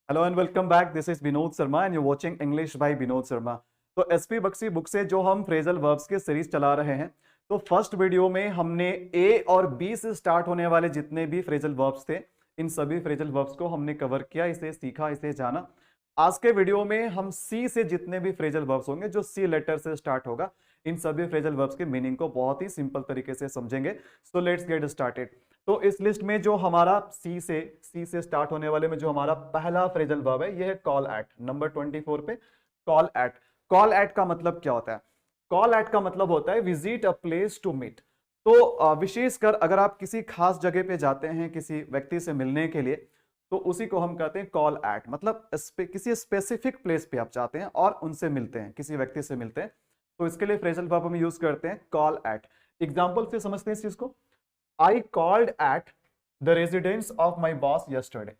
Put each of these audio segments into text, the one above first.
Hello and welcome back. This is Vinod Sharma and you watching English by Vinod Sharma. तो SP Bakshi book से जो हम phrasal verbs की सीरीज चला रहे हैं, तो फर्स्ट वीडियो में हमने ए और बी से स्टार्ट होने वाले जितने भी फ्रेजल वर्ब्स थे, इन सभी फ्रेजल वर्ब्स को हमने कवर किया, इसे सीखा, इसे जाना। आज के वीडियो में हम सी से जितने भी फ्रेजल वर्ब्स होंगे जो सी लेटर से स्टार्ट होगा, इन सभी फ्रेजल वर्ब्स के मीनिंग को बहुत ही सिंपल तरीके से समझेंगे। So let's get started. तो इस लिस्ट में जो हमारा सी से स्टार्ट होने वाले में जो हमारा पहला फ्रेजल वर्ब है, यह है कॉल एट। नंबर 24 पे कॉल एट। कॉल एट का मतलब क्या होता है? कॉल एट का मतलब होता है visit a place to meet. तो विशेषकर अगर आप किसी खास जगह पे जाते हैं किसी व्यक्ति से मिलने के लिए, तो उसी को हम कहते हैं कॉल एट। मतलब किसी स्पेसिफिक प्लेस पे आप जाते हैं और उनसे मिलते हैं, किसी व्यक्ति से मिलते हैं, तो इसके लिए फ्रेजल वर्ब हम यूज करते हैं कॉल एट। एग्जाम्पल से समझते हैं इस चीज को। I called at the residence of my boss yesterday.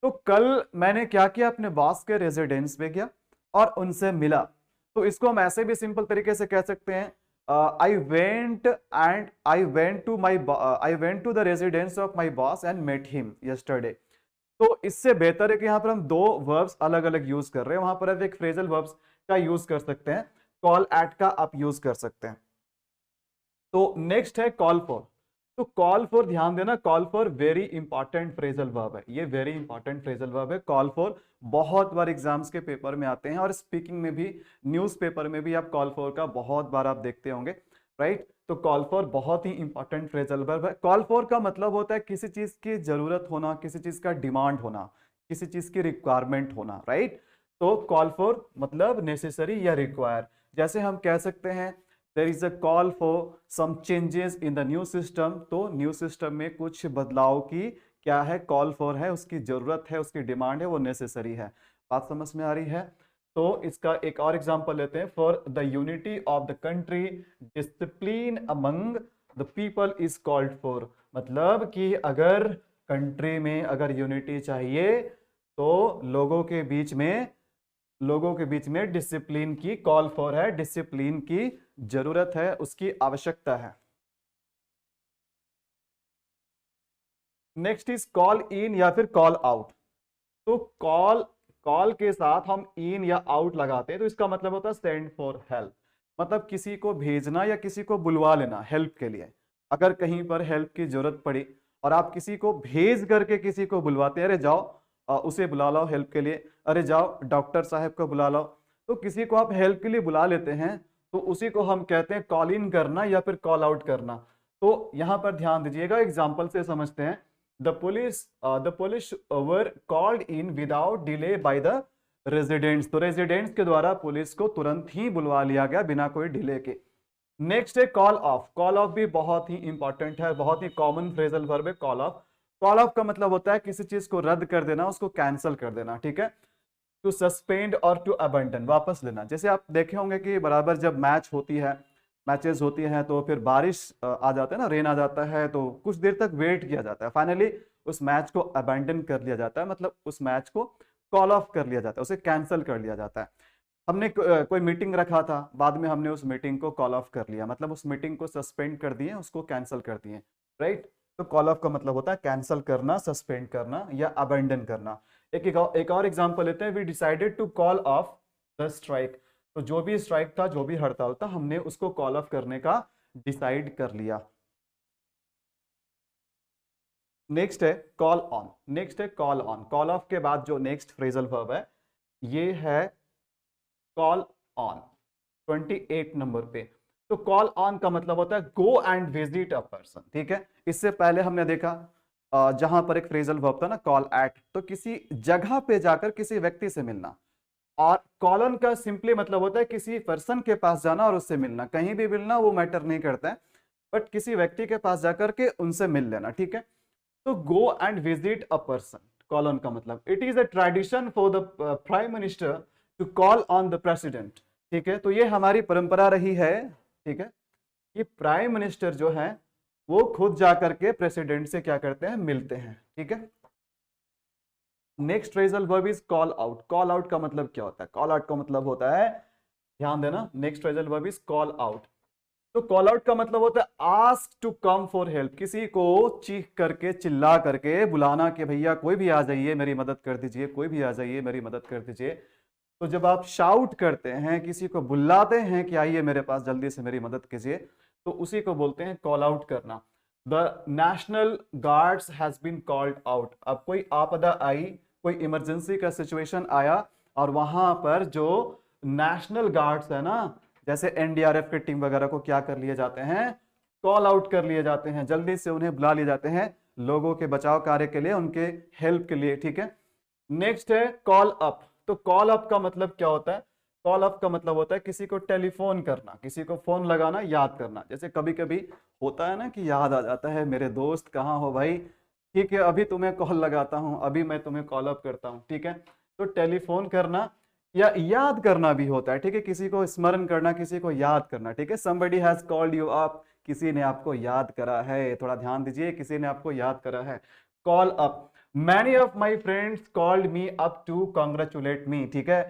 तो कल मैंने क्या किया? अपने बॉस के रेजिडेंस पे गया और उनसे मिला। तो इसको हम ऐसे भी सिंपल तरीके से कह सकते हैं, I went to the residence of my boss and met him yesterday. तो इससे बेहतर है कि यहाँ पर हम दो वर्ब्स अलग अलग यूज कर रहे हैं, वहां पर आप एक फ्रेजल वर्ब्स का यूज कर सकते हैं, कॉल एट का आप यूज कर सकते हैं। तो नेक्स्ट है कॉल फॉर। तो कॉल फॉर, ध्यान देना, call for very important phrasal verb है। ये वेरी इंपॉर्टेंट फ्रेजल वर्ब है कॉल फॉर। बहुत बार एग्जाम्स के पेपर में आते हैं और स्पीकिंग में भी, न्यूज पेपर में भी आप कॉल फॉर का बहुत बार आप देखते होंगे, राइट? तो कॉल फॉर बहुत ही इंपॉर्टेंट फ्रेजल वर्ब है। कॉल फॉर का मतलब होता है किसी चीज की जरूरत होना, किसी चीज का डिमांड होना, किसी चीज की रिक्वायरमेंट होना, राइट? तो कॉल फॉर मतलब नेसेसरी या रिक्वायर। जैसे हम कह सकते हैं there is a call for some changes in the new system. तो न्यू सिस्टम में कुछ बदलाव की क्या है? कॉल फॉर है, उसकी जरूरत है, उसकी डिमांड है, वो नेसेसरी है। बात समझ में आ रही है? तो इसका एक और एग्जांपल लेते हैं। For the unity of the country discipline among the people is called for. मतलब कि अगर कंट्री में अगर यूनिटी चाहिए तो लोगों के बीच में डिसिप्लिन की कॉल फॉर है, डिसिप्लिन की जरूरत है, उसकी आवश्यकता है। नेक्स्ट इज कॉल इन या फिर कॉल आउट। तो कॉल कॉल के साथ हम इन या आउट लगाते हैं, तो इसका मतलब होता है सेंड फॉर हेल्प। मतलब किसी को भेजना या किसी को बुलवा लेना हेल्प के लिए। अगर कहीं पर हेल्प की जरूरत पड़ी और आप किसी को भेज करके किसी को बुलवाते हैं, अरे जाओ उसे बुला लाओ हेल्प के लिए, अरे जाओ डॉक्टर साहब को बुला लाओ। तो किसी को आप हेल्प के लिए बुला लेते हैं, तो उसी को हम कहते हैं कॉल इन करना या फिर कॉल आउट करना। तो यहां पर ध्यान दीजिएगा, एग्जाम्पल से समझते हैं। The police were called in without delay by the residents। तो रेजिडेंट्स के द्वारा पुलिस को तुरंत ही बुलवा लिया गया बिना कोई डिले के। नेक्स्ट है कॉल ऑफ। कॉल ऑफ भी बहुत ही इंपॉर्टेंट है, बहुत ही कॉमन फ्रेजल वर्ब है कॉल ऑफ। कॉल ऑफ का मतलब होता है किसी चीज को रद्द कर देना, उसको कैंसिल कर देना, ठीक है? टू सस्पेंड और टू अबंडन, वापस लेना। जैसे आप देखे होंगे कि बराबर जब मैचेस होती हैं तो फिर बारिश आ जाता है ना, रेन आ जाता है, तो कुछ देर तक वेट किया जाता है, फाइनली उस मैच को अबैंडन कर लिया जाता है, मतलब उस मैच को कॉल ऑफ कर लिया जाता है, उसे कैंसिल कर लिया जाता है। हमने कोई मीटिंग रखा था, बाद में हमने उस मीटिंग को कॉल ऑफ कर लिया, मतलब उस मीटिंग को सस्पेंड कर दिए, उसको कैंसिल कर दिए, राइट? तो कॉल ऑफ का मतलब होता है कैंसिल करना, सस्पेंड करना या अबैंडन करना। एक और एग्जांपल लेते हैं। We decided to call off the strike. तो जो भी स्ट्राइक था, जो भी हड़ताल था, हमने उसको कॉल ऑफ करने का डिसाइड कर लिया। नेक्स्ट है कॉल ऑन। नेक्स्ट है कॉल ऑन। कॉल ऑफ के बाद जो नेक्स्ट फ्रेजल वर्ब है, ये है कॉल ऑन। 28 नंबर पे। तो कॉल ऑन का मतलब होता है गो एंड विजिट अ पर्सन, ठीक है? इससे पहले हमने देखा जहां पर एक फ्रेजल वर्ब था ना कॉल एट, तो किसी जगह पे जाकर किसी व्यक्ति से मिलना। और कॉलन का सिंपली मतलब होता है किसी पर्सन के पास जाना और उससे मिलना। कहीं भी मिलना वो मैटर नहीं करता है, बट किसी व्यक्ति के पास जाकर के उनसे मिल लेना, ठीक है? तो go and visit a person, call on का मतलब it is a tradition for the prime minister to call on the president, ठीक है? तो ये हमारी परंपरा रही है, ठीक है, कि प्राइम मिनिस्टर जो है वो खुद जाकर के प्रेसिडेंट से क्या करते हैं? मिलते हैं, ठीक है? Next phrasal verb is call out. Call out का मतलब क्या होता है? कॉल आउट का मतलब होता है, ध्यान देना, next phrasal verb is call out. तो कॉल आउट का मतलब होता है ask to come for help, किसी को चीख करके चिल्ला करके बुलाना कि भैया कोई भी आ जाइए मेरी मदद कर दीजिए, कोई भी आ जाइए मेरी मदद कर दीजिए। तो जब आप शाउट करते हैं, किसी को बुलाते हैं कि आइए मेरे पास जल्दी से मेरी मदद कीजिए, तो उसी को बोलते हैं कॉल आउट करना। The national guards has been called out. अब कोई आपदा आई, कोई इमरजेंसी का सिचुएशन आया और वहां पर जो नेशनल गार्ड्स है ना, जैसे एनडीआरएफ की टीम वगैरह को क्या कर लिए जाते हैं, कॉल आउट कर लिए जाते हैं, जल्दी से उन्हें बुला लिए जाते हैं लोगों के बचाव कार्य के लिए, उनके हेल्प के लिए, ठीक है। नेक्स्ट है कॉल अप। तो कॉल अप का मतलब क्या होता है? कॉल अप का मतलब होता है किसी को टेलीफोन करना, किसी को फोन लगाना, याद करना। जैसे कभी कभी होता है ना कि याद आ जाता है, मेरे दोस्त कहाँ हो भाई, ठीक है अभी तुम्हें कॉल लगाता हूं, अभी मैं तुम्हें कॉल अप करता हूं, ठीक है। तो टेलीफोन करना या याद करना भी होता है, ठीक है, किसी को स्मरण करना, किसी को याद करना, ठीक है। somebody has called you up, किसी ने आपको याद करा है, थोड़ा ध्यान दीजिए, किसी ने आपको याद करा है। Call up, many of my friends called me up to congratulate me, ठीक है,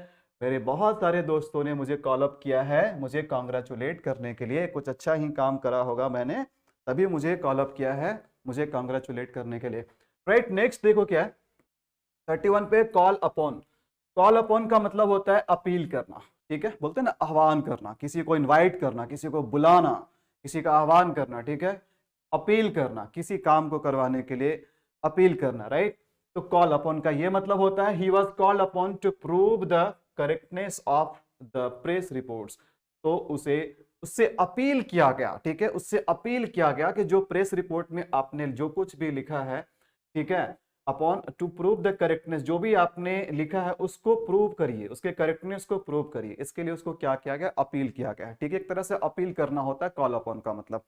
मेरे बहुत सारे दोस्तों ने मुझे कॉल अप किया है मुझे कॉन्ग्रेचुलेट करने के लिए, कुछ अच्छा ही काम करा होगा मैंने, तभी मुझे कॉल अप किया है मुझे कॉन्ग्रेचुलेट करने के लिए, राइट। नेक्स्ट देखो क्या है 31 पे, कॉल अपॉन। कॉल अपॉन का मतलब होता है अपील करना, ठीक है, बोलते हैं ना आह्वान करना, किसी को इनवाइट करना, किसी को बुलाना, किसी का आह्वान करना, ठीक है। अपील करना, किसी काम को करवाने के लिए अपील करना, राइट। तो कॉल अपॉन का ये मतलब होता है he was called upon two prove the correctness of the press reports. तो उसे उससे अपील किया गया, ठीक है, उससे अपील किया गया कि जो प्रेस रिपोर्ट में आपने जो कुछ भी लिखा है, ठीक है, upon two prove the correctness, जो भी आपने लिखा है उसको प्रूव करिए, उसके करेक्टनेस को प्रूव करिए, इसके लिए उसको क्या किया गया, अपील किया गया, ठीक है। एक तरह से अपील करना होता है कॉल अपॉन का मतलब,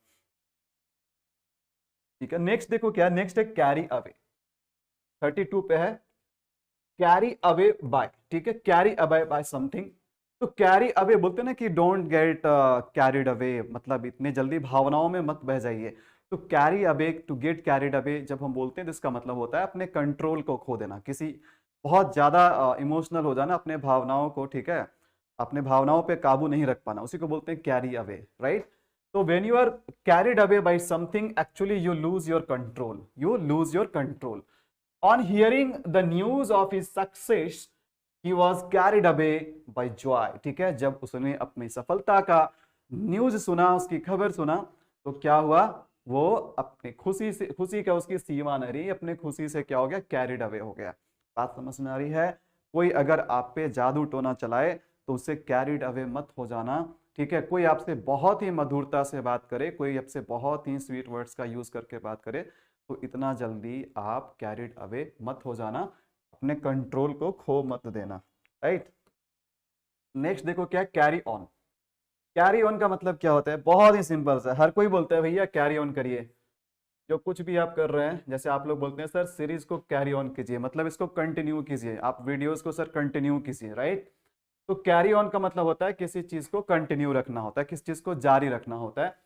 ठीक है। नेक्स्ट देखो क्या, नेक्स्ट है कैरी अवे। 32 पे है कैरी अवे बाय, ठीक है, कैरी अवे बाय समथिंग। तो कैरी अवे बोलते हैं ना कि डोंट गेट कैरिड अवे, मतलब इतने जल्दी भावनाओं में मत बह जाइए। तो carry away, to get carried away जब हम बोलते हैं तो इसका मतलब होता है अपने कंट्रोल को खो देना, किसी बहुत ज्यादा इमोशनल हो जाना, अपने भावनाओं को, ठीक है, अपने भावनाओं पे काबू नहीं रख पाना, उसी को बोलते हैं कैरी अवे, राइट। तो when you are carried away by something, actually you lose your control, you lose your control. On hearing the news of his success, he was carried away by joy, ठीक है, जब उसने अपनी सफलता का news सुना, उसकी खबर सुना, तो क्या हुआ, वो अपनी खुशी से, खुशी का उसकी सीमा नहीं रही, अपने खुशी से क्या हो गया, कैरिड अवे हो गया। बात समझ में आ रही है? कोई अगर आप पे जादू टोना चलाए तो उससे कैरिड अवे मत हो जाना, ठीक है। कोई आपसे बहुत ही मधुरता से बात करे, कोई आपसे बहुत ही स्वीट वर्ड्स का यूज करके बात करे, तो इतना जल्दी आप कैरिड अवे मत हो जाना, अपने कंट्रोल को खो मत देना, राइट। नेक्स्ट देखो क्या, कैरी ऑन। कैरी ऑन का मतलब क्या होता है, बहुत ही सिंपल सा, हर कोई बोलता है भैया कैरी ऑन करिए, जो कुछ भी आप कर रहे हैं, जैसे आप लोग बोलते हैं सर सीरीज को कैरी ऑन कीजिए, मतलब इसको कंटिन्यू कीजिए, आप वीडियोस को सर कंटिन्यू कीजिए, राइट। तो कैरी ऑन का मतलब होता है किसी चीज को कंटिन्यू रखना होता है, किसी चीज को जारी रखना होता है।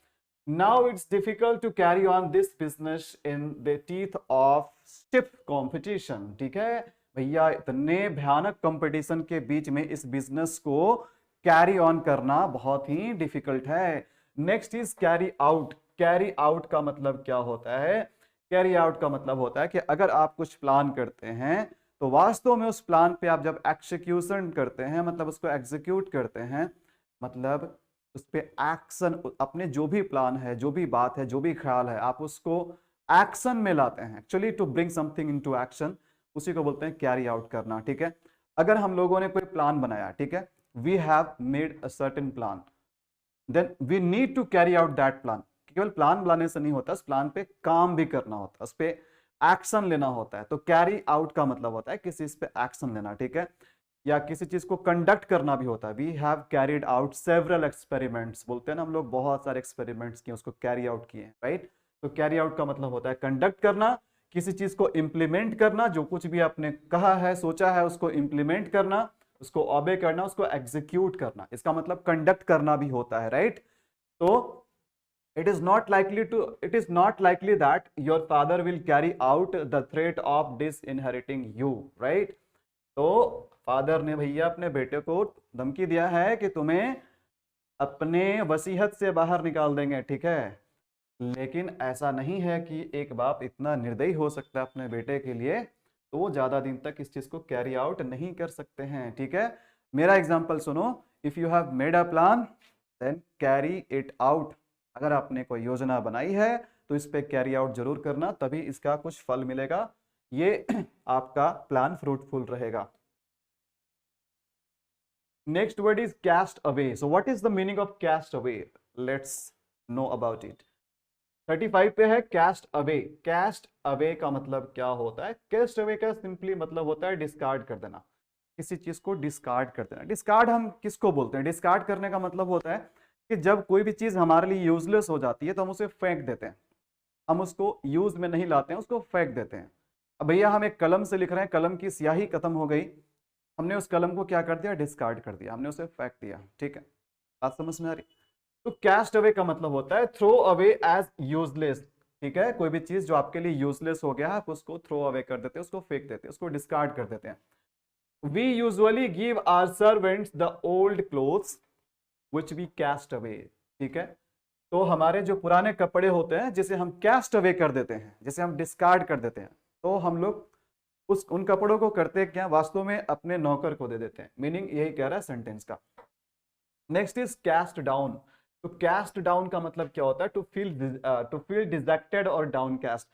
Now it's difficult to carry on this business in the teeth of stiff competition, ठीक है भैया, इतने भयानक कंपटीशन के बीच में इस बिजनेस को कैरी ऑन करना बहुत ही डिफिकल्ट है। Next is carry out. Carry out का मतलब क्या होता है, कैरी आउट का मतलब होता है कि अगर आप कुछ प्लान करते हैं तो वास्तव में उस प्लान पे आप जब एक्सिक्यूशन करते हैं, मतलब उसको एग्जीक्यूट करते हैं, मतलब उस पे एक्शन, अपने जो भी प्लान है, जो भी बात है, जो भी ख्याल है, आप उसको एक्शन में लाते हैं, actually to bring something into action, उसी को बोलते हैं कैरी आउट करना, ठीक है। अगर हम लोगों ने कोई प्लान बनाया, ठीक है, we have made a certain plan, then we need to carry out that plan. केवल प्लान बनाने से नहीं होता, उस प्लान पे काम भी करना होता है, उस पे एक्शन लेना होता है। तो कैरी आउट का मतलब होता है किसी चीज पे एक्शन लेना, ठीक है, या किसी चीज को कंडक्ट करना भी होता है। We have carried out several experiments, बोलते हैं ना हम लोग, बहुत सारे एक्सपेरिमेंट्स किए, उसको कैरी आउट किए, राइट। तो कैरी आउट का मतलब होता है कंडक्ट करना, किसी चीज को इंप्लीमेंट करना, जो कुछ भी आपने कहा है, सोचा है, उसको इंप्लीमेंट करना, उसको ऑबे करना, उसको एग्जीक्यूट करना, इसका मतलब कंडक्ट करना भी होता है, राइट। तो it is not likely that your father will carry out the threat of disinheriting you, right। तो फादर ने भैया अपने बेटे को धमकी दिया है कि तुम्हें अपने वसीयत से बाहर निकाल देंगे, ठीक है। लेकिन ऐसा नहीं है कि एक बाप इतना निर्दयी हो सकता है अपने बेटे के लिए, तो वो ज्यादा दिन तक इस चीज को कैरी आउट नहीं कर सकते हैं, ठीक है। मेरा एग्जांपल सुनो, if you have made a plan then carry it out. अगर आपने कोई योजना बनाई है तो इस पे कैरी आउट जरूर करना, तभी इसका कुछ फल मिलेगा, ये आपका प्लान फ्रूटफुल रहेगा। Next word is cast away. So what is the meaning of cast away? Let's know about it. 35 पे है कैस्ट अवे। कैस्ट अवे का मतलब क्या होता है? कैस्ट अवे का सिंपली मतलब होता है डिस्कार्ड कर देना, किसी चीज को डिस्कार्ड कर देना। डिस्कार्ड हम किसको बोलते हैं? डिस्कार्ड करने का मतलब होता है कि जब कोई भी चीज हमारे लिए यूजलेस हो जाती है तो हम उसे फेंक देते हैं, हम उसको यूज में नहीं लाते हैं, उसको फेंक देते हैं। अब भैया हम एक कलम से लिख रहे हैं, कलम की स्याही खत्म हो गई, हमने उस कलम को क्या कर दिया? डिस्कार्ड कर दिया, हमने उसे फेंक दिया, ठीक है। बात समझ में आ रही? तो कैस्ट अवे का मतलब होता है थ्रो अवे एज यूजलेस, ठीक है। कोई भी चीज जो आपके लिए यूजलेस हो गया, आप उसको थ्रो अवे कर देते हैं, उसको फेंक देते हैं, उसको डिस्कार्ड कर देते हैं। We usually give our servants the old clothes which we cast away, ठीक है। तो हमारे जो पुराने कपड़े होते हैं जिसे हम कैस्ट अवे कर देते हैं, जिसे हम डिस्कार्ड कर देते हैं, तो हम लोग उन कपड़ों को करते क्या? वास्तव में अपने नौकर को दे देते हैं। मीनिंग यही कह रहा है सेंटेंस का। Next is cast down. तो कैस्ट डाउन का मतलब क्या होता है? टू फील डिजेक्टेड और डाउन कैस्ट।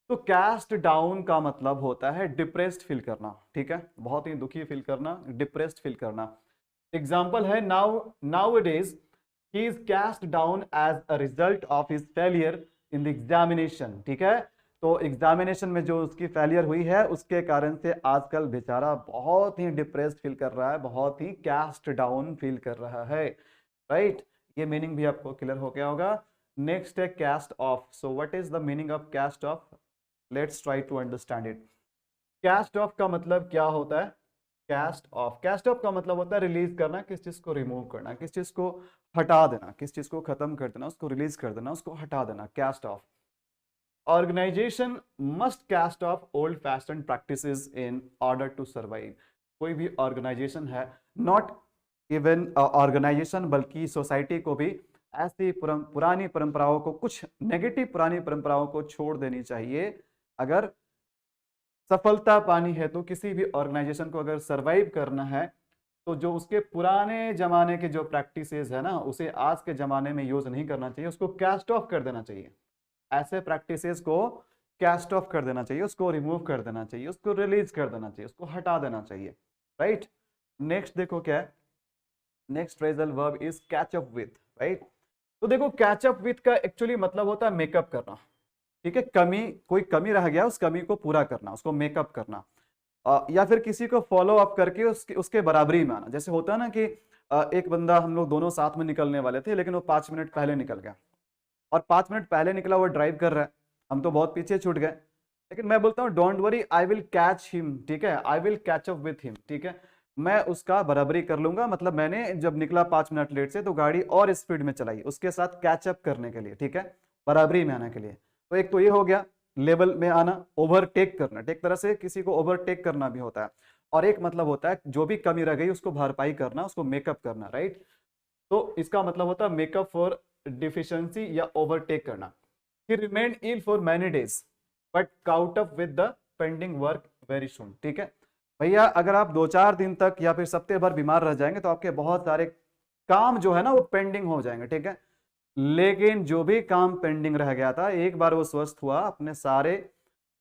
तो कैस्ट डाउन का मतलब होता है डिप्रेस्ड फील करना, ठीक है, बहुत ही दुखी फील करना, डिप्रेस्ड फील करना। एग्जाम्पल है nowadays he is cast down as a result of his failure in the examination, ठीक है। तो एग्जामिनेशन में जो उसकी फेलियर हुई है उसके कारण से आजकल बेचारा बहुत ही डिप्रेस्ड फील कर रहा है, बहुत ही कैस्ट डाउन फील कर रहा है, राइट। ये मीनिंग भी आपको क्लियर हो गया होगा। नेक्स्ट है cast off. So what is the meaning of cast off? Let's try to understand it. Cast off का मतलब क्या होता है? कैस्ट ऑफ, कैस्ट ऑफ का मतलब होता है रिलीज करना, किस चीज को रिमूव करना, किस चीज को हटा देना, किस चीज को खत्म कर देना, उसको रिलीज कर देना, उसको हटा देना, cast off. Organisation must cast off old fashion practices in order to survive. कोई भी ऑर्गेनाइजेशन है, नॉट इवन ऑर्गेनाइजेशन बल्कि सोसाइटी को भी ऐसी पुरानी परंपराओं को, कुछ नेगेटिव पुरानी परंपराओं को छोड़ देनी चाहिए। अगर सफलता पानी है तो किसी भी ऑर्गेनाइजेशन को अगर सरवाइव करना है तो जो उसके पुराने जमाने के जो प्रैक्टिसेस है ना, उसे आज के जमाने में यूज नहीं करना चाहिए, उसको कैस्ट ऑफ कर देना चाहिए। ऐसे प्रैक्टिसेस को कैस्ट ऑफ कर देना चाहिए, उसको रिमूव कर देना चाहिए, उसको रिलीज कर देना चाहिए, उसको हटा देना चाहिए, राइट। नेक्स्ट देखो क्या है, next phrasal verb is catch up with, right. तो देखो कैच अप विथ का एक्चुअली मतलब होता है मेकअप करना, ठीक है। कोई कमी रह गया, उस कमी को पूरा करना, उसको मेकअप करना, या फिर किसी को फॉलो अप करके उसके बराबरी में आना। जैसे होता है ना कि एक बंदा, हम लोग दोनों साथ में निकलने वाले थे लेकिन वो 5 मिनट पहले निकल गया, और 5 मिनट पहले निकला, वो ड्राइव कर रहा है, हम तो बहुत पीछे छूट गए। लेकिन मैं बोलता हूँ don't worry, I will catch him, ठीक है, I will catch up with him, ठीक है, मैं उसका बराबरी कर लूंगा। मतलब मैंने जब निकला 5 मिनट लेट से तो गाड़ी और स्पीड में चलाई उसके साथ कैचअप करने के लिए, ठीक है, बराबरी में आने के लिए। तो एक तो ये हो गया लेवल में आना, ओवरटेक करना, एक तरह से किसी को ओवरटेक करना भी होता है। और एक मतलब होता है जो भी कमी रह गई उसको भरपाई करना, उसको मेकअप करना, राइट। तो इसका मतलब होता है मेकअप फॉर डिफिशियंसी या ओवरटेक करना। He remained ill for many days but caught up with the pending work very soon, ठीक है। भैया अगर आप 2-4 दिन तक या फिर सप्ताह भर बीमार रह जाएंगे तो आपके बहुत सारे काम जो है ना वो पेंडिंग हो जाएंगे, ठीक है। लेकिन जो भी काम पेंडिंग रह गया था, एक बार वो स्वस्थ हुआ, अपने सारे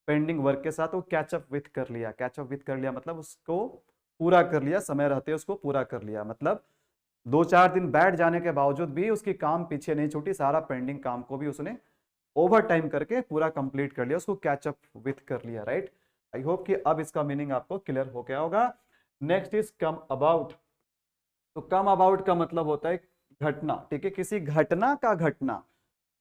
पेंडिंग वर्क के साथ वो कैचअप विथ कर लिया। कैचअप विथ कर लिया मतलब उसको पूरा कर लिया, समय रहते उसको पूरा कर लिया। मतलब 2-4 दिन बैठ जाने के बावजूद भी उसकी काम पीछे नहीं छूटी, सारा पेंडिंग काम को भी उसने ओवर टाइम करके पूरा कंप्लीट कर लिया, उसको कैचअप विथ कर लिया, राइट। आई होप कि अब इसका मीनिंग आपको क्लियर हो गया होगा। Next is come about. तो कम अबाउट का मतलब होता है घटना, ठीक है, किसी घटना का घटना,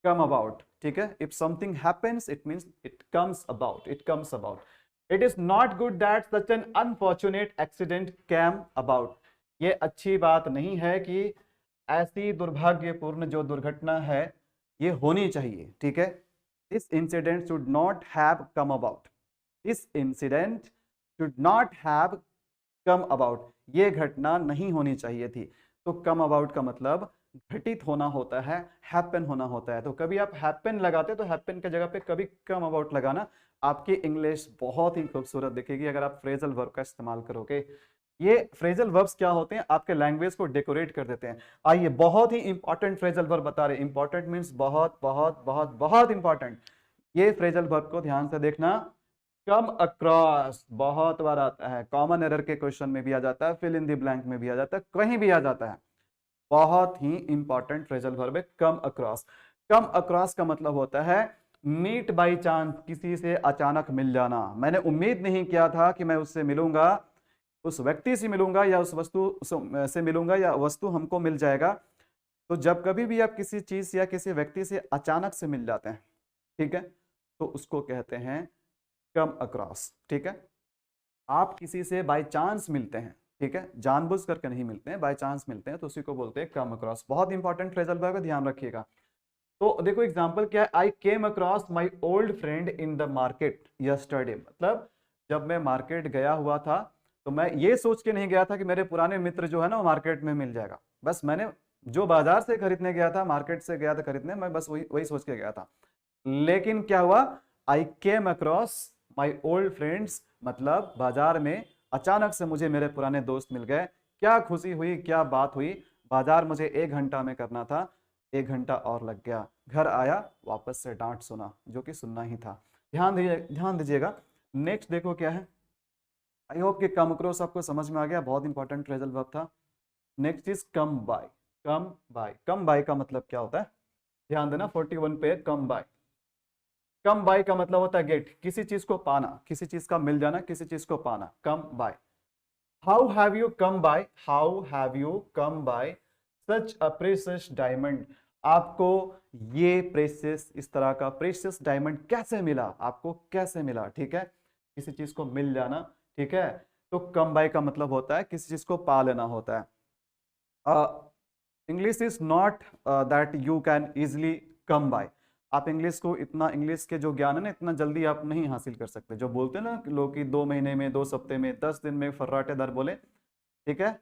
कम अबाउट, ठीक है। If something happens it means it comes about, it comes about. It is not good that such an unfortunate accident came about. ये अच्छी बात नहीं है कि ऐसी दुर्भाग्यपूर्ण जो दुर्घटना है ये होनी चाहिए, ठीक है। This incident should not have come about, this incident should not have come about, ये घटना नहीं होनी चाहिए थी। तो कम अबाउट का मतलब घटित होना होता है, हैपन होना होता है। तो कभी आप हैपन लगाते तो हैपन के जगह पे कभी कम अबाउट लगाना, आपकी इंग्लिश बहुत ही खूबसूरत दिखेगी अगर आप फ्रेजल वर्ब का इस्तेमाल करोगे। ये फ्रेजल वर्ब्स क्या होते हैं, आपके लैंग्वेज को डेकोरेट कर देते हैं। आइए बहुत ही इंपॉर्टेंट फ्रेजल वर्ब बता रहे हैं, इंपॉर्टेंट मींस बहुत बहुत बहुत बहुत इंपॉर्टेंट। ये फ्रेजल वर्ब को ध्यान से देखना। कम अक्रॉस बहुत बार आता है, कॉमन एरर के क्वेश्चन में भी आ जाता है, फिल इन द ब्लैंक में भी आ जाता है, कहीं भी आ जाता है। बहुत ही इंपॉर्टेंट फ्रेजल वर्ब है कम अक्रॉस। कम अक्रॉस का मतलब होता है मीट बाई चांस, किसी से अचानक मिल जाना। मैंने उम्मीद नहीं किया था कि मैं उससे मिलूंगा, उस व्यक्ति से मिलूंगा या उस वस्तु से मिलूंगा या वस्तु हमको मिल जाएगा। तो जब कभी भी आप किसी चीज या किसी व्यक्ति से अचानक से मिल जाते हैं, ठीक है, तो उसको कहते हैं कम अक्रॉस। ठीक है, आप किसी से बाय चांस मिलते हैं, ठीक है, जानबूझ करके नहीं मिलते हैं, बाय चांस मिलते हैं, तो उसी को बोलते हैं कम अक्रॉस। बहुत इंपॉर्टेंट फ्रेजल वर्ब है, ध्यान रखिएगा। तो देखो एग्जांपल क्या है, I came across my old friend in the market yesterday. मतलब जब मैं मार्केट गया हुआ था तो मैं ये सोच के नहीं गया था कि मेरे पुराने मित्र जो है ना वो मार्केट में मिल जाएगा। बस मैंने जो बाजार से खरीदने गया था, मार्केट से गया था खरीदने, मैं बस वही वही सोच के गया था। लेकिन क्या हुआ, I came across my old friends, मतलब बाजार में अचानक से मुझे मेरे पुराने दोस्त मिल गए। क्या खुशी हुई, क्या बात हुई। बाजार मुझे 1 घंटा में करना था, 1 घंटा और लग गया। घर आया, वापस से डांट सुना, जो कि सुनना ही था। ध्यान दीजिएगा। नेक्स्ट देखो क्या है। आई होप कि कम अक्रॉस आपको समझ में आ गया, बहुत इंपॉर्टेंट फ्रेजल वर्ब था। Next is come by. Come by, come by का मतलब क्या होता है, ध्यान देना 41 पे। कम बाय, कम बाय का मतलब होता है गेट, किसी चीज को पाना, किसी चीज का मिल जाना, किसी चीज को पाना, come by. How have you come by, how have you come by such a precious diamond. आपको ये प्रेशियस, इस तरह का प्रेशियस डायमंड कैसे मिला, आपको कैसे मिला। ठीक है, किसी चीज को मिल जाना। ठीक है, तो कम बाय का मतलब होता है किसी चीज को पा लेना होता है। English is not that you can easily come by. आप इंग्लिश को इतना, इंग्लिश के जो ज्ञान है ना, इतना जल्दी आप नहीं हासिल कर सकते। जो बोलते हैं ना लोग कि 2 महीने में, 2 सप्ते में, 10 दिन में फर्राटेदार बोले। ठीक है,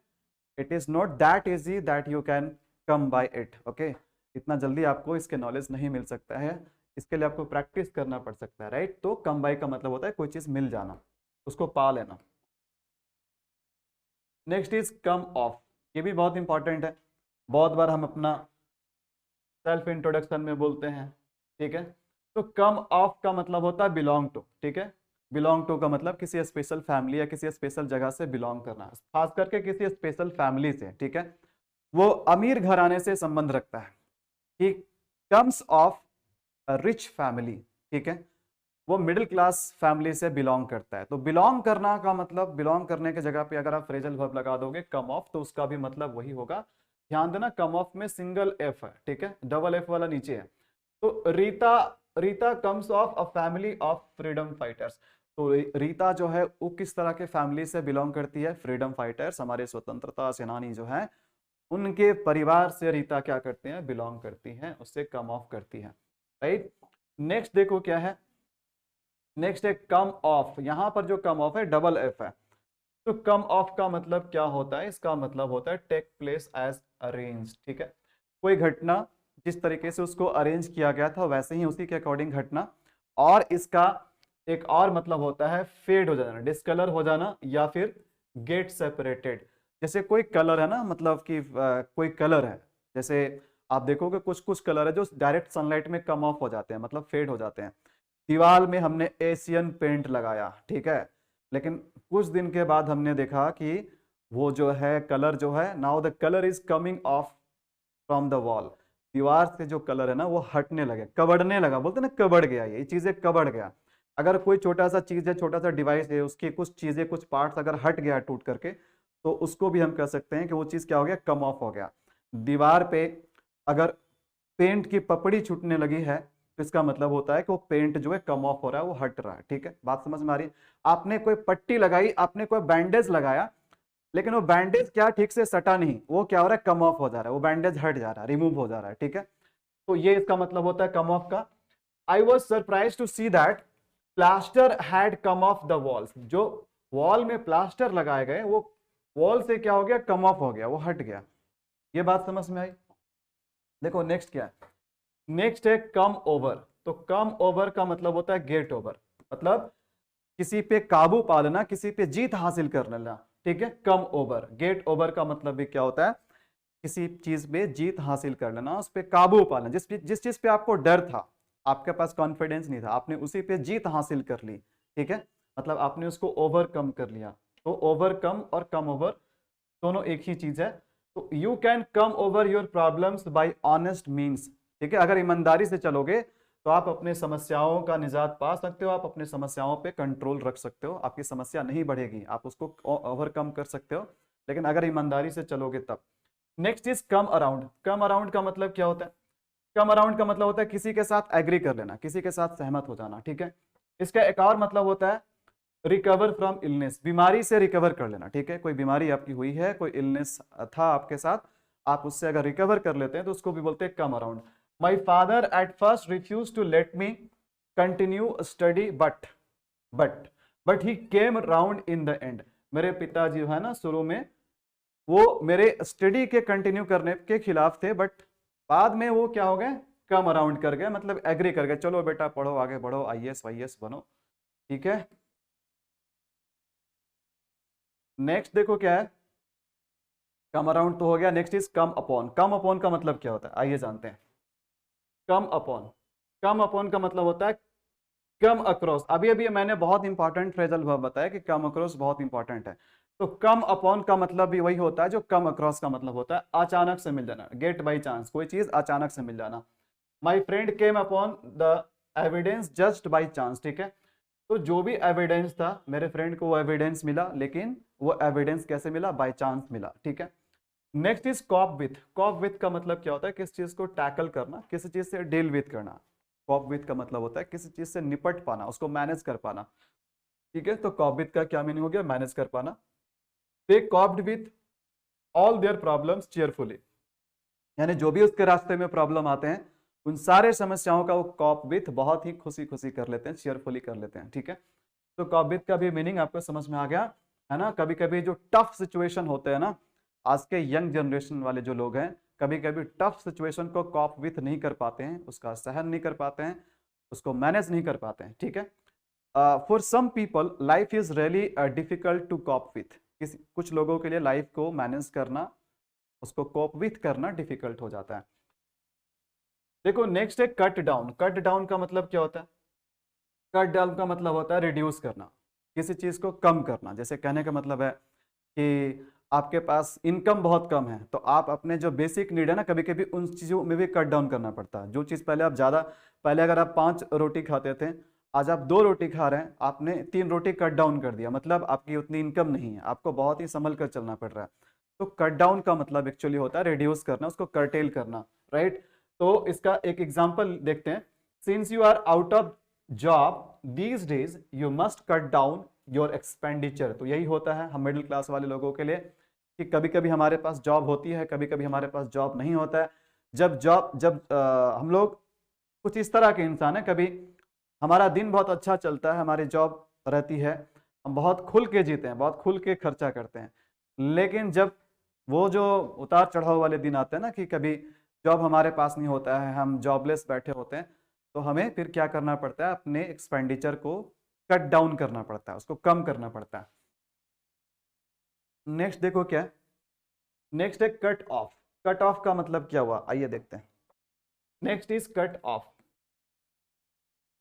it is not that easy that you can come by it. Okay, इतना जल्दी आपको इसके नॉलेज नहीं मिल सकता है, इसके लिए आपको प्रैक्टिस करना पड़ सकता है, राइट। तो कम बाय का मतलब होता है कोई चीज मिल जाना, उसको पा लेना। नेक्स्ट इज कम ऑफ, ये भी बहुत इंपॉर्टेंट है, बहुत बार हम अपना सेल्फ इंट्रोडक्शन में बोलते हैं। ठीक है, तो कम ऑफ का मतलब होता है बिलोंग टू। ठीक है, बिलोंग टू का मतलब किसी स्पेशल फैमिली या किसी स्पेशल जगह से बिलोंग करना, खास करके किसी स्पेशल फैमिली से। ठीक है, वो अमीर घराने से संबंध रखता है। ठीक, कम्स ऑफ रिच फैमिली। ठीक है, वो मिडिल क्लास फैमिली से बिलोंग करता है। तो बिलोंग करना का मतलब, बिलोंग करने की जगह पे अगर आप फ्रेजल वर्ब लगा दोगे कम ऑफ, तो उसका भी मतलब वही होगा। ध्यान देना, कम ऑफ में सिंगल एफ है, ठीक है, डबल एफ वाला नीचे है। तो Rita, Rita comes of a family of freedom fighters. तो रीता जो है वो किस तरह के फैमिली से बिलोंग करती है, फ्रीडम फाइटर्स, हमारे स्वतंत्रता सेनानी जो है, उनके परिवार से रीता क्या करते हैं, बिलोंग करती हैं, उससे कम ऑफ करती है, राइट। नेक्स्ट देखो क्या है, नेक्स्ट है कम ऑफ। यहां पर जो कम ऑफ है डबल एफ है। तो कम ऑफ का मतलब क्या होता है, इसका मतलब होता है टेक प्लेस एज अरेंज। ठीक है, कोई घटना जिस तरीके से उसको अरेंज किया गया था वैसे ही उसी के अकॉर्डिंग घटना। और इसका एक और मतलब होता है फेड हो जाना, डिस्कलर हो जाना, या फिर गेट सेपरेटेड। जैसे कोई कलर है ना, मतलब कि कोई कलर है, जैसे आप देखोगे कुछ कुछ कलर है जो डायरेक्ट सनलाइट में कम ऑफ हो जाते हैं, मतलब फेड हो जाते हैं। दीवार में हमने एशियन पेंट लगाया, ठीक है, लेकिन कुछ दिन के बाद हमने देखा कि वो जो है कलर जो है, now the colour is coming of from the wall. दीवार से जो कलर है ना वो हटने लगे, कबड़ने लगा, बोलते ना कबड़ गया, ये चीजें कबड़ गया। अगर कोई छोटा सा चीज है, छोटा सा डिवाइस है, उसकी कुछ चीजें, कुछ पार्ट्स अगर हट गया टूट करके, तो उसको भी हम कह सकते हैं कि वो चीज क्या हो गया, कम ऑफ हो गया। दीवार पे अगर पेंट की पपड़ी छूटने लगी है, तो इसका मतलब होता है कि वो पेंट जो है कम ऑफ हो रहा है, वो हट रहा है। ठीक है, बात समझ में आ रही है। आपने कोई पट्टी लगाई, आपने कोई बैंडेज लगाया, लेकिन वो बैंडेज क्या ठीक से सटा नहीं, वो क्या हो रहा है, कम ऑफ हो जा रहा है, वो बैंडेज हट जा रहा है, रिमूव हो जा रहा है। ठीक है, तो ये इसका मतलब होता है कम ऑफ का। I was surprise to see that plaster had come off the walls. जो वॉल में प्लास्टर लगाए गए, वो वॉल से क्या हो गया, कम ऑफ हो गया, वो हट गया। ये बात समझ में आई। देखो नेक्स्ट क्या है, नेक्स्ट है कम ओवर। तो कम ओवर का मतलब होता है गेट ओवर, मतलब किसी पे काबू पा लेना, किसी पे जीत हासिल कर लेना, ठीक है। कम ओवर, गेट ओवर का मतलब भी क्या होता है, किसी चीज पे जीत हासिल कर लेना, उस पे काबू पा लेना। जिस चीज पे आपको डर था, आपके पास कॉन्फिडेंस नहीं था, आपने उसी पे जीत हासिल कर ली, ठीक है, मतलब आपने उसको ओवरकम कर लिया। तो ओवरकम और कम ओवर दोनों एक ही चीज है। तो you can come over your problems bye honest means, ठीक है। अगर ईमानदारी से चलोगे तो आप अपने समस्याओं का निजात पा सकते हो, आप अपने समस्याओं पे कंट्रोल रख सकते हो, आपकी समस्या नहीं बढ़ेगी, आप उसको ओवरकम कर सकते हो, लेकिन अगर ईमानदारी से चलोगे तब। Next is come around. Come around का मतलब क्या होता है, कम अराउंड का मतलब होता है किसी के साथ एग्री कर लेना, किसी के साथ सहमत हो जाना, ठीक है। इसका एक और मतलब होता है रिकवर फ्रॉम इलनेस, बीमारी से रिकवर कर लेना, ठीक है। कोई बीमारी आपकी हुई है, कोई इलनेस था आपके साथ, आप उससे अगर रिकवर कर लेते हैं तो उसको भी बोलते हैं come around. My father at first refuse to let me continue study but but he came round in the end. मेरे पिताजी जो है ना, शुरू में वो मेरे स्टडी के कंटिन्यू करने के खिलाफ थे, बट बाद में वो क्या हो गए, कम अराउंड कर गए, मतलब एग्री कर गए, चलो बेटा पढ़ो, आगे बढ़ो, आईएएस वाईएएस बनो, ठीक है। नेक्स्ट देखो क्या है, कम अराउंड तो हो गया, next is come upon. Come upon का मतलब क्या होता है, आइए जानते हैं। कम अपॉन, कम अपॉन का मतलब होता है कम अक्रॉस। अभी अभी मैंने बहुत इंपॉर्टेंट फ्रेजल वर्ब बताया कि कम अक्रॉस बहुत इंपॉर्टेंट है। तो कम अपॉन का मतलब भी वही होता है जो कम अक्रॉस का मतलब होता है, अचानक से मिल जाना, गेट बाई चांस, कोई चीज अचानक से मिल जाना। My friend came upon the evidence just by chance, ठीक है। तो जो भी एविडेंस था, मेरे फ्रेंड को वो एविडेंस मिला, लेकिन वो एविडेंस कैसे मिला, बाय चांस मिला, ठीक है। Next is cope with. Cope with का मतलब क्या होता है, किस चीज को टैकल करना, किसी चीज से डील विथ करना। कॉप विथ का मतलब होता है किसी चीज से निपट पाना, उसको मैनेज कर पाना, ठीक है। तो कॉप विथ का क्या मीनिंग हो गया, मैनेज कर पाना। They coped with all their problems cheerfully, यानी जो भी उसके रास्ते में प्रॉब्लम आते हैं, उन सारे समस्याओं का वो कॉप विथ बहुत ही खुशी खुशी कर लेते हैं, चेयरफुली कर लेते हैं, ठीक है। तो कॉप विथ का भी मीनिंग आपको समझ में आ गया है ना। कभी कभी जो टफ सिचुएशन होते हैं ना, आज के यंग जनरेशन वाले जो लोग हैं, कभी कभी टफ सिचुएशन को कॉप विथ नहीं कर पाते हैं, उसका सहन नहीं कर पाते हैं, उसको मैनेज नहीं कर पाते हैं, ठीक है। For some people life is really difficult to cope with. कुछ लोगों के लिए लाइफ को मैनेज करना, उसको कोप विथ करना डिफिकल्ट हो जाता है। देखो नेक्स्ट है कट डाउन। कट डाउन का मतलब क्या होता है, कट डाउन का मतलब होता है रिड्यूस करना, किसी चीज को कम करना। जैसे कहने का मतलब है कि आपके पास इनकम बहुत कम है, तो आप अपने जो बेसिक नीड है ना, कभी कभी उन चीजों में भी कट डाउन करना पड़ता है। जो चीज पहले आप ज्यादा, पहले अगर आप 5 रोटी खाते थे, आज आप 2 रोटी खा रहे हैं, आपने 3 रोटी कट डाउन कर दिया, मतलब आपकी उतनी इनकम नहीं है, आपको बहुत ही संभल कर चलना पड़ रहा है। तो कट डाउन का मतलब एक्चुअली होता है रिड्यूस करना, उसको कर्टेल करना, राइट। तो इसका एक एग्जांपल देखते हैं। Since you are out of job these days you must cut down your expenditure. तो यही होता है हम मिडिल क्लास वाले लोगों के लिए कि कभी कभी हमारे पास जॉब होती है, कभी कभी हमारे पास जॉब नहीं होता है। जब हम लोग कुछ इस तरह के इंसान है, कभी हमारा दिन बहुत अच्छा चलता है, हमारी जॉब रहती है, हम बहुत खुल के जीते हैं, बहुत खुल के खर्चा करते हैं। लेकिन जब वो जो उतार चढ़ाव वाले दिन आते हैं ना, कि कभी जॉब हमारे पास नहीं होता है, हम जॉबलेस बैठे होते हैं, तो हमें फिर क्या करना पड़ता है, अपने एक्सपेंडिचर को कट डाउन करना पड़ता है, उसको कम करना पड़ता है। नेक्स्ट देखो क्या है, नेक्स्ट है कट ऑफ। कट ऑफ का मतलब क्या हुआ, आइए देखते हैं। Next is cut off.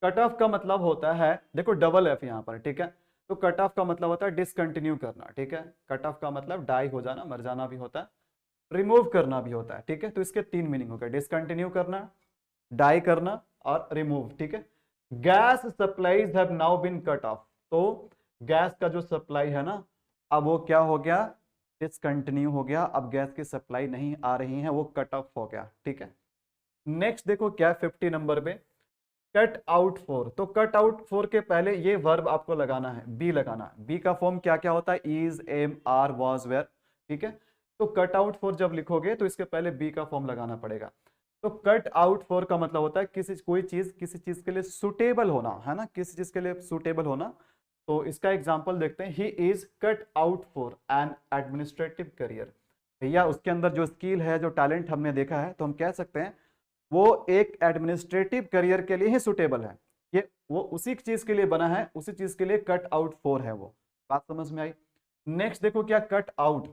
Cut off का मतलब होता है, देखो डबल एफ यहाँ पर, ठीक है। तो कट ऑफ का मतलब होता है डिसकंटिन्यू करना, ठीक है। कट ऑफ का मतलब डाई हो जाना, मर जाना भी होता है, रिमूव करना भी होता है, ठीक है। तो इसके 3 मीनिंग हो गए, डिसकंटिन्यू करना, डाई करना और रिमूव, ठीक है। Gas supplies have now been cut off. तो गैस का जो सप्लाई है ना, अब वो क्या हो गया, डिसकंटिन्यू हो गया, अब गैस की सप्लाई नहीं आ रही है, वो कट ऑफ हो गया, ठीक है। नेक्स्ट देखो क्या 50 नंबर पे, कट आउट फॉर। तो कट आउट फॉर के पहले ये वर्ब आपको लगाना है, बी लगाना है। बी का फॉर्म क्या क्या होता है, is, am, are, was, were, ठीक है। तो कट आउट फॉर जब लिखोगे तो इसके पहले बी का फॉर्म लगाना पड़ेगा। तो कट आउट फॉर का मतलब होता है कोई चीज किसी चीज के लिए सुटेबल होना, है ना, किसी चीज के लिए सुटेबल होना। तो इसका एग्जाम्पल देखते हैं, he is cut out for an administrative career. भैया उसके अंदर जो स्किल है, जो टैलेंट हमने देखा है, तो हम कह सकते हैं वो एक एडमिनिस्ट्रेटिव करियर के लिए ही सुटेबल है। ये वो उसी चीज के लिए बना है, उसी चीज के लिए कट आउट फॉर है वो। बात समझ में आई? नेक्स्ट देखो क्या कट आउट।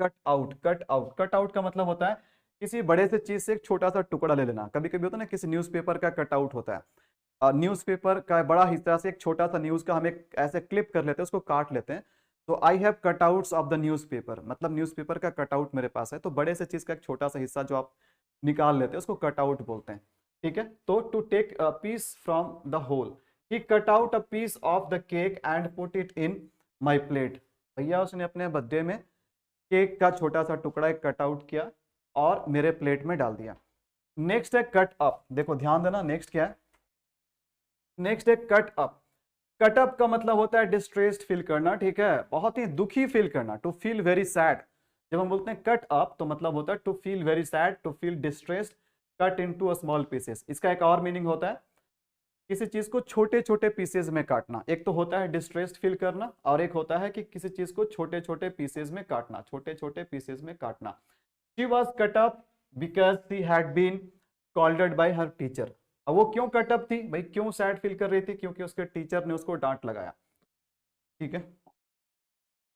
कट आउट का मतलब होता है किसी बड़े से चीज से एक छोटा सा टुकड़ा ले लेना। कभी कभी होता है ना, किसी न्यूज़पेपर का कट आउट होता है, न्यूज़पेपर का बड़ा हिस्सा से एक छोटा सा न्यूज का हम एक ऐसे क्लिप कर लेते हैं, उसको काट लेते हैं। तो I have cutouts of the newspaper, मतलब न्यूज़पेपर का कटआउट मेरे पास है। तो बड़े से चीज का एक छोटा सा हिस्सा जो आप निकाल लेते हैं उसको कटआउट बोलते हैं। ठीक है, तो to take a piece from the whole, he cut out a piece of the cake and put it in my plate. भैया उसने अपने बर्थडे में केक का छोटा सा टुकड़ा एक कट आउट किया और मेरे प्लेट में डाल दिया। नेक्स्ट है कट अप। देखो ध्यान देना, नेक्स्ट क्या है? नेक्स्ट है कट अप। कट अप का मतलब होता है डिस्ट्रेस्ड फील करना। ठीक है, बहुत ही दुखी फील करना, टू फील वेरी सैड। जब हम बोलते हैं कट अप तो मतलब होता है to feel very sad, to feel distressed, cut into a small pieces. इसका एक और मीनिंग होता है किसी चीज को छोटे छोटे पीसेज में काटना। एक तो होता है डिस्ट्रेस्ड फील करना, और एक होता है कि किसी चीज को छोटे छोटे पीसेज में काटना, छोटे छोटे पीसेज में काटना। She was cut up because she had been scolded by her teacher. अब वो क्यों कट अप थी भाई, क्यों सैड फील कर रही थी? क्योंकि उसके टीचर ने उसको डांट लगाया। ठीक है,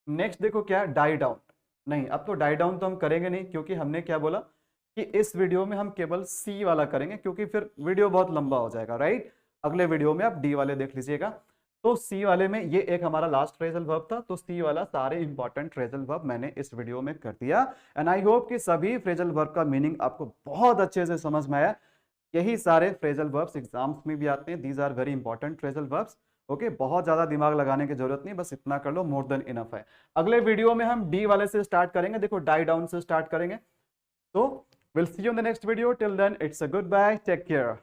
नेक्स्ट देखो क्या, डाई डाउन। नहीं, अब तो डाई डाउन तो हम करेंगे नहीं, क्योंकि हमने क्या बोला कि इस वीडियो में हम केवल सी वाला करेंगे, क्योंकि फिर वीडियो बहुत लंबा हो जाएगा, राइट। अगले वीडियो में आप डी वाले देख लीजिएगा। तो सी वाले में ये एक हमारा लास्ट फ्रेजल वर्ब था, तो सी वाला सारे इंपॉर्टेंट फ्रेजल वर्ब मैंने इस वीडियो में कर दिया। एंड आई होप कि सभी फ्रेजल वर्ब का मीनिंग आपको बहुत अच्छे से समझ में आया। यही सारे फ्रेजल वर्ब्स एग्जाम्स में भी आते हैं। These are very important phrasal verbs. Okay, बहुत ज्यादा दिमाग लगाने की जरूरत नहीं, बस इतना कर लो, मोर देन इनफ है। अगले वीडियो में हम डी वाले से स्टार्ट करेंगे। देखो डाई डाउन से स्टार्ट करेंगे। तो will see you in the next video. Till then it's a goodbye, take care.